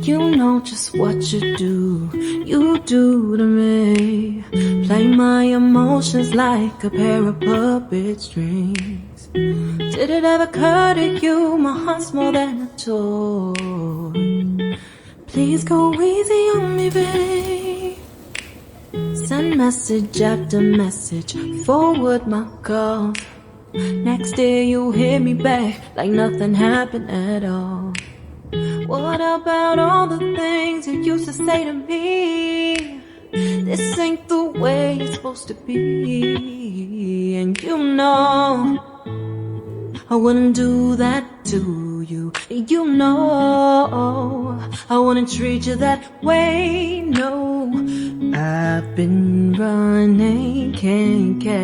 You know just what you do to me. Play my emotions like a pair of puppet strings. Did it ever occur to you my heart's more than a toy? Please go easy on me, babe. Send message after message, forward my calls. Next day you hit me back like nothing happened at all. What about all the things you used to say to me? This ain't the way it's supposed to be. And you know I wouldn't do that to you. You know I wouldn't treat you that way, no. I've been running, can't catch